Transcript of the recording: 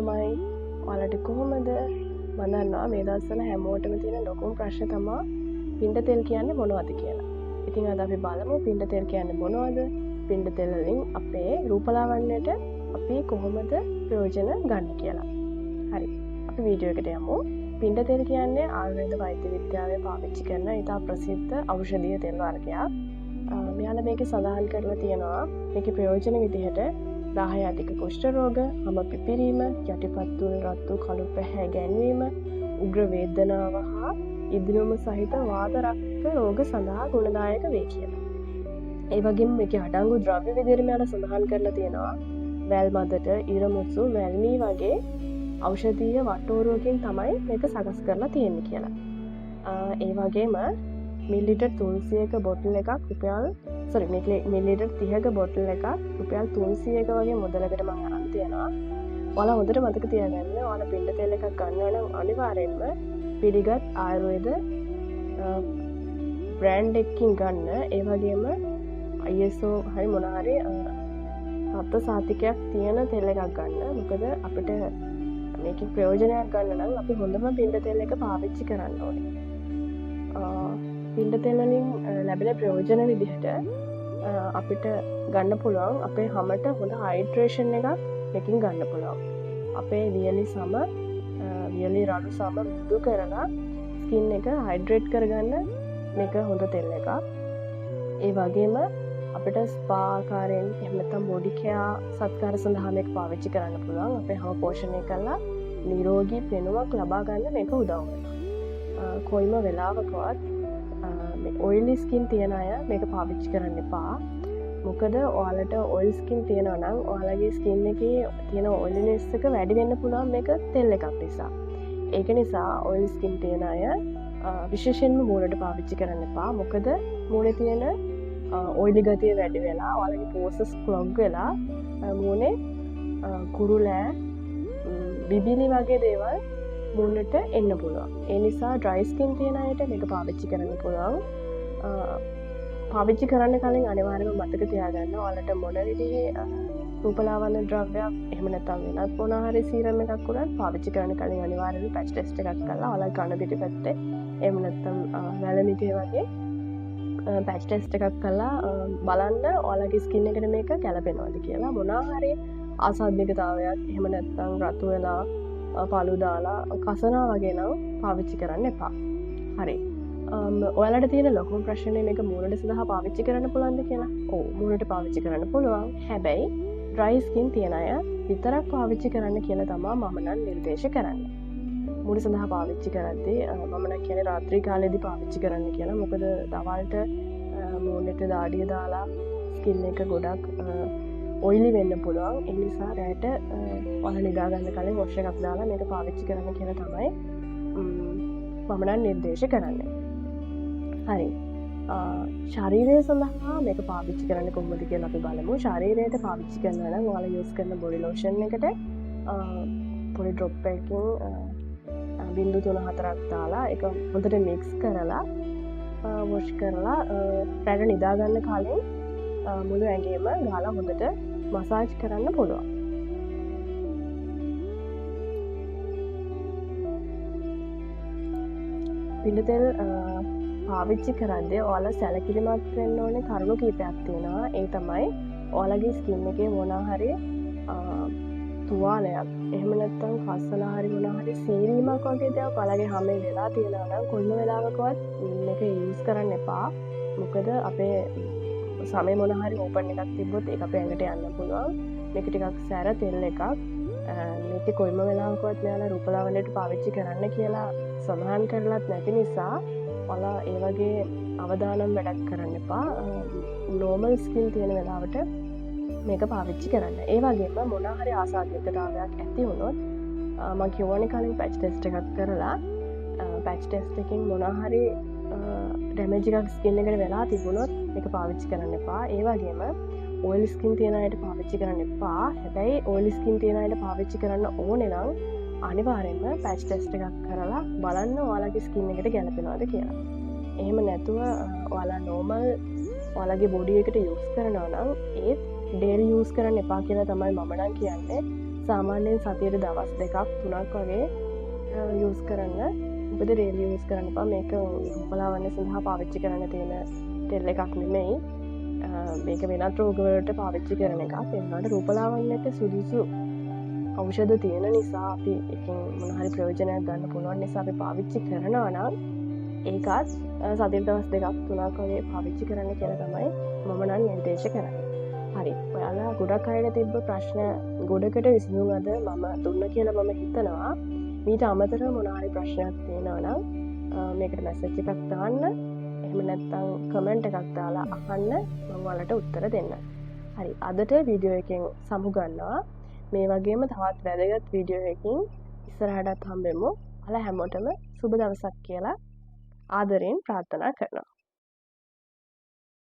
තමයි ඔයාලට කොහොමද මම දන්නවා මේ දවස්වල හැමෝටම තියෙන ලොකුම ප්‍රශ්නේ තමයි පින්ඩ තෙල් කියන්නේ මොනවද කියලා. ඉතින් අද අපි බලමු පින්ඩ තෙල් කියන්නේ මොනවද? පින්ඩ තෙල් වලින් අපේ රූපලාවන්‍යයට අපි කොහොමද ප්‍රයෝජන ගන්න කියලා. හරි. අපි වීඩියෝ එකට යමු. පින්ඩ තෙල් කියන්නේ ආයුර්වේද වෛද්‍ය විද්‍යාවේ පාවිච්චි කරන ඉතා ප්‍රසිද්ධ ඖෂධීය තෙල් වර්ගයක්. මෙයාලා මේකේ සඳහන් කරලා තියෙනවා මේකේ ප්‍රයෝජන විදිහට දාහය අධික කුෂ්ඨ රෝග, හම පිපිරීම, යටිපත්තුල් රත්තු කළු පැහැ ගැන්වීම, උග්‍ර වේදනාව හා ඉදිලුම සහිත වාත රක්ත රෝග සඳහා ගුණදායක වේ කියලා. ඒ වගේම මේකේ අඩංගු ද්‍රව්‍ය විදිහට මෙයාලා සඳහන් කරලා තියෙනවා වැල් මදට, ඉරමුසු, වැල්මී වගේ ඖෂධීය වට්ටෝරුවකින් තමයි මේක සකස් කරලා තියෙන්නේ කියලා. ඒ වගේම මිලිලිටර් 300ක බොටල් එකක් මිලිලිටර් 30ක බොටල් එකක් රුපියල් 300ක වගේ මුදලකට මම අරන් තියනවා. ඔයාලා හොඳට මතක තියාගන්න ඔයාලා පින්ඩ තෙල් එකක් ගන්නවා නම් අනිවාර්යෙන්ම පිළිගත් ආයුර්වේද බ්‍රෑන්ඩ් එකකින් ගන්න. ඒ වගේම ISO හරි මොන හරි සත්ත්ව සාතිකයක් තියෙන තෙල් එකක් ගන්න. මොකද අපිට මේකේ ප්‍රයෝජනයක් ගන්න නම් අපි හොඳම පින්ඩ තෙල් එක පාවිච්චි කරන්න ඕනේ. පින්ඩ තෙල් වලින් ලැබෙන ප්‍රයෝජන විදිහට අපිට ගන්න පුළුවන් අපේ හමට හොඳ හයිඩ්‍රේෂන් එකක් මේකෙන් ගන්න පුළුවන්. අපේ වියලි රළු සම මෘදු කරලා ස්කින් එක හයිඩ්‍රේට් කරගන්න මේක හොඳ තෙල් එකක්. ඒ වගේම අපිට ස්පා ආකාරයෙන් එහෙම නැත්නම් බොඩි කෙයා සත්කාර සඳහා මේක පාවිච්චි කරන්න පුළුවන්. අපේ හම පෝෂණය කරලා නිරෝගී පෙනුමක් ලබා ගන්න මේක උදව් වෙනවා. කොයිම වෙලාවකවත් ඔයිලි ස්කින් තියෙන අය මේක පාවිච්චි කරන්න එපා. මොකද ඔයාලට ඔයිල් ස්කින් තියෙනවා නම් ඔයාලගේ ස්කින් එකේ තියෙන ඔයිලිනෙස් එක වැඩි වෙන්න පුළුවන් මේක තෙල් එකක් නිසා. ඒක නිසා ඔයිල් ස්කින් තියෙන අය විශේෂයෙන්ම මූණට පාවිච්චි කරන්න එපා. මොකද මූණේ තියෙන ඔයිලි ගතිය වැඩි වෙලා ඔයාලගේ පෝසස් ක්ලොග් වෙලා මූණේ කුරුලෑ බිබිලි වගේ දේවල් මුන්නට එන්න පුළුවන්. ඒ නිසා ඩ්‍රයි ස්කින් තියෙන අයට මේක පාවිච්චි කරන්න පුළුවන්. පාවිච්චි කරන්න කලින් අනිවාර්යයෙන්ම මතක තියාගන්න ඔයාලට මොන විදිහේ රූපලාවන්‍ය ද්‍රව්‍යයක් එහෙම නැත්නම් වෙනත් මොන හරි සීරම් එකක් උනත් පාවිච්චි කරන්න කලින් අනිවාර්යයෙන්ම පැච් ටෙස්ට් එකක් කරලා ඔයාලගේ කන පිටිපැත්තේ එහෙම නැත්නම් වැලමිටේ වගේ පැච් ටෙස්ට් එකක් කරලා බලන්න ඔයාලගේ ස්කින් එකට මේක ගැලපෙනවද කියලා. මොන හරි අසාධ්‍යතාවයක් එහෙම නැත්නම් රතු වෙලා පළු දාලා කසනා වගේ නම් පාවිච්චි කරන්න එපා. හරි. ඔයාලට තියෙන ලොකුම ප්‍රශ්නේ මේක මූණට සඳහා පාවිච්චි කරන්න පුළුවන්ද කියලා? ඔව් මූණට පාවිච්චි කරන්න පුළුවන්. හැබැයි ඩ්‍රයි ස්කින් තියන අය විතරක් පාවිච්චි කරන්න කියලා තමයි මම නම් නිර්දේශ කරන්නේ. මූණ සඳහා පාවිච්චි කරද්දී මම නම් කියන්නේ රාත්‍රී කාලේදී පාවිච්චි කරන්න කියලා. මොකද දවල්ට මූණට දාඩිය දාලා ස්කින් එක ගොඩක් ඔයිලි වෙන්න පුළුවන්. ඒ නිසා රැට ඔයාලා නිදා ගන්න කලින් වොෂ් එකක් දාලා මේක පාවිච්චි කරන්න කියලා තමයි මම නම් නිර්දේශ කරන්නේ. හරි. ශරීරය සඳහා මේක පාවිච්චි කරන්න කොහොමද කියලා අපි බලමු. ශරීරයට පාවිච්චි කරනවා නම් ඔයාලා යූස් කරන බොඩි ලෝෂන් එකට පොඩි ඩ්‍රොප් එකකින් බිංදු 3-4ක් දාලා ඒක හොඳට මික්ස් කරලා වොෂ් කරලා රැට නිදා ගන්න කලින් මුළු ඇඟේම ගාලා හොඳට මසාජ් කරන්න පුළුවන්. පින්ඩ තෙල් පාවිච්චි කරද්දී ඔයාලා සැලකිලිමත් වෙන්න ඕනේ කරුණු කීපයක් තියෙනවා. ඒ තමයි ඔයාලගේ ස්කින් එකේ මොන හරි තුවාලයක් එහෙම නැත්නම් කස්සලා හරි මොන හරි සීරීමක් වගේ දේවල් ඔයාලගේ හැමේ වෙලා තියෙනවා නම් කොයිම වෙලාවකවත් මේක යූස් කරන්න එපා. මොකද අපේ සමේ මොන හරි ඕපන් එකක් තිබ්බොත් ඒක අපේ ඇඟට යන්න පුළුවන්. මේක ටිකක් සැර තෙල් එකක්. මේක කොයිම වෙලාවකවත් මෙයාලා රූපලාවන්‍යයට පාවිච්චි කරන්න කියලා සඳහන් කරලත් නැති නිසා ඔයාලා ඒ වගේ අවදානම් වැඩක් කරන්න එපා. නෝමල් ස්කින් තියෙන වෙලාවට මේක පාවිච්චි කරන්න. ඒ වගේම මොන හරි ආසාදිතතාවයක් ඇති වුණොත් මම කියවනේ කලින් පැච් ටෙස්ට් එකක් කරලා පැච් ටෙස්ට් එකකින් මොන හරි ඩැමේජ් එකක් ස්කින් එකට වෙලා තිබුණොත් මේක පාවිච්චි කරන්න එපා. ඒ වගේම ඔයිල් ස්කින් තියෙන අයට පාවිච්චි කරන්න එපා. හැබැයි ඔයිල් ස්කින් තියෙන අයට පාවිච්චි කරන්න ඕනේ නම් අනිවාර්යෙන්ම පැච් ටෙස්ට් එකක් කරලා බලන්න ඔයාලගේ ස්කින් එකට ගැලපෙනවද කියලා. එහෙම නැතුව ඔයාලා නෝමල් ඔයාලගේ බොඩි එකට යූස් කරනවා නම් ඒත් ඩේලි යූස් කරන්න එපා කියලා තමයි මම නම් කියන්නේ. සාමාන්‍යයෙන් සතියට දවස් 2ක් 3ක් වගේ යූස් කරන්න. මොකද රේලි යූස් කරන්න එපා. මේක රූපලාවන්‍ය සඳහා පාවිච්චි කරන්න තියෙන තෙල් එකක් නෙමෙයි. මේක වෙනත් රෝගවලට පාවිච්චි කරන එකක්. ඒ වුණාට රූපලාවන්‍යයට සුදුසු ඖෂධ තියෙන නිසා අපි එකෙන් මොන හරි ප්‍රයෝජනයක් ගන්න පුළුවන් නිසා අපි පාවිච්චි කරනවා නම් ඒකත් සතියට දවස් 2ක් 3ක් වගේ පාවිච්චි කරන්න කියලා තමයි මම නම් නිර්දේශ කරන්නේ. හරි. ඔයාලා ගොඩක් අයට තිබ්බ ප්‍රශ්න ගොඩකට විසඳුම් අද මම දුන්න කියලා මම හිතනවා. මීට අමතරව මොන හරි ප්‍රශ්නයක් තියෙනවා නම් මේකට මැසේජ් එකක් දාන්න. එහෙම නැත්නම් කමෙන්ට් එකක් දාලා අහන්න මම ඔයාලට උත්තර දෙන්න. හරි. අදට වීඩියෝ එකෙන් සමුගන්නවා. මේ වගේම තවත් වැදගත් වීඩියෝ එකකින් ඉස්සරහටත් හම්බෙමු. ඔයාලා හැමෝටම සුබ දවසක් කියලා ආදරයෙන් ප්‍රාර්ථනා කරනවා.